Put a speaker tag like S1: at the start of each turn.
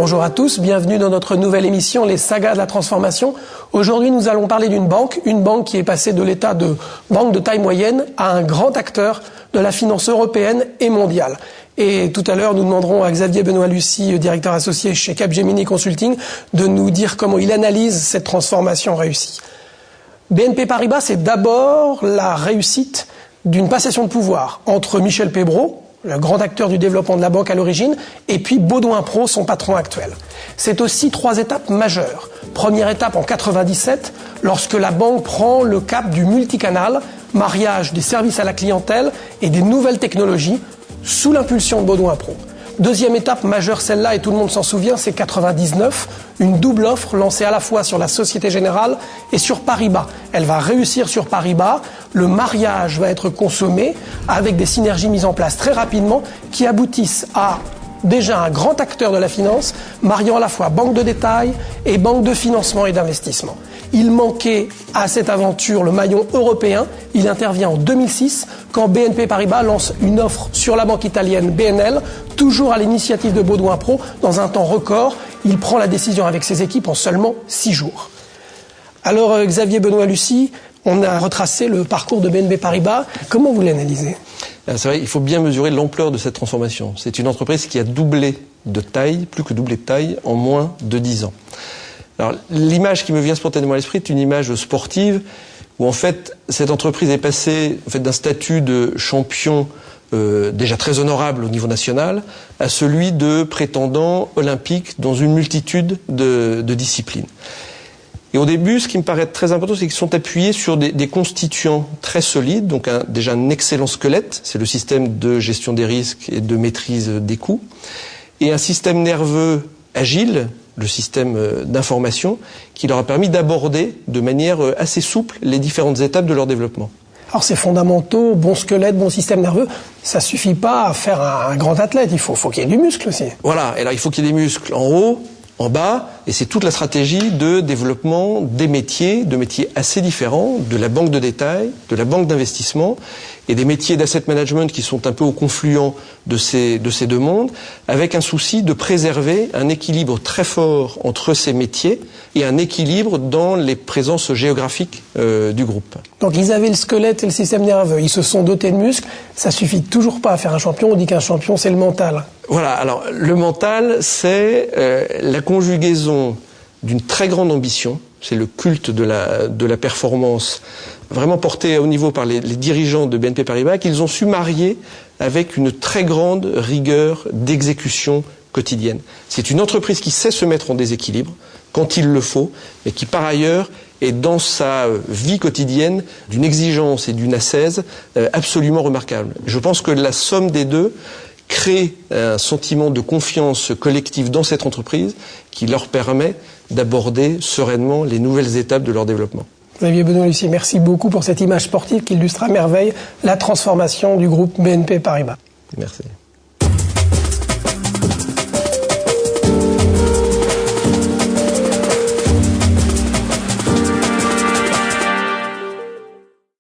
S1: Bonjour à tous, bienvenue dans notre nouvelle émission Les Sagas de la Transformation. Aujourd'hui, nous allons parler d'une banque qui est passée de l'état de banque de taille moyenne à un grand acteur de la finance européenne et mondiale. Et tout à l'heure, nous demanderons à Xavier Benoît-Lucie, directeur associé chez Capgemini Consulting, de nous dire comment il analyse cette transformation réussie. BNP Paribas, c'est d'abord la réussite d'une passation de pouvoir entre Michel Pébroux, le grand acteur du développement de la banque à l'origine, et puis Baudouin Pro, son patron actuel. C'est aussi 3 étapes majeures. Première étape en 97, lorsque la banque prend le cap du multicanal, mariage des services à la clientèle et des nouvelles technologies, sous l'impulsion de Baudouin Pro. Deuxième étape majeure, celle-là, et tout le monde s'en souvient, c'est 99, une double offre lancée à la fois sur la Société Générale et sur Paribas. Elle va réussir sur Paribas, le mariage va être consommé avec des synergies mises en place très rapidement qui aboutissent à déjà un grand acteur de la finance, mariant à la fois banque de détail et banque de financement et d'investissement. Il manquait à cette aventure le maillon européen. Il intervient en 2006 quand BNP Paribas lance une offre sur la banque italienne BNL, toujours à l'initiative de Baudouin Pro. Dans un temps record, il prend la décision avec ses équipes en seulement 6 jours. Alors Xavier Benoît-Lucie, on a retracé le parcours de BNP Paribas. Comment vous l'analysez ?
S2: C'est vrai, il faut bien mesurer l'ampleur de cette transformation. C'est une entreprise qui a doublé de taille, plus que doublé de taille, en moins de 10 ans. Alors, l'image qui me vient spontanément à l'esprit est une image sportive où en fait cette entreprise est passée d'un statut de champion déjà très honorable au niveau national à celui de prétendant olympique dans une multitude de disciplines. Et au début, ce qui me paraît très important, c'est qu'ils sont appuyés sur des constituants très solides, donc déjà un excellent squelette, c'est le système de gestion des risques et de maîtrise des coûts, et un système nerveux agile, le système d'information, qui leur a permis d'aborder de manière assez souple les différentes étapes de leur développement.
S1: Alors ces fondamentaux, bon squelette, bon système nerveux, ça suffit pas à faire un grand athlète, il faut qu'il y ait du muscle aussi.
S2: Voilà, et alors il faut qu'il y ait des muscles en haut, en bas, et c'est toute la stratégie de développement des métiers, de métiers assez différents, de la banque de détail, de la banque d'investissement, et des métiers d'asset management qui sont un peu au confluent de ces deux mondes, avec un souci de préserver un équilibre très fort entre ces métiers et un équilibre dans les présences géographiques du groupe.
S1: Donc ils avaient le squelette et le système nerveux, ils se sont dotés de muscles, ça suffit toujours pas à faire un champion, on dit qu'un champion c'est le mental.
S2: Voilà, alors le mental c'est la conjugaison d'une très grande ambition, c'est le culte de la performance vraiment porté à haut niveau par les dirigeants de BNP Paribas, qu'ils ont su marier avec une très grande rigueur d'exécution quotidienne. C'est une entreprise qui sait se mettre en déséquilibre quand il le faut, mais qui par ailleurs est dans sa vie quotidienne d'une exigence et d'une ascèse absolument remarquable. Je pense que la somme des deux crée un sentiment de confiance collective dans cette entreprise qui leur permet d'aborder sereinement les nouvelles étapes de leur développement.
S1: Xavier Benoît-Lucie, merci beaucoup pour cette image sportive qui illustre à merveille la transformation du groupe BNP Paribas.
S2: Merci.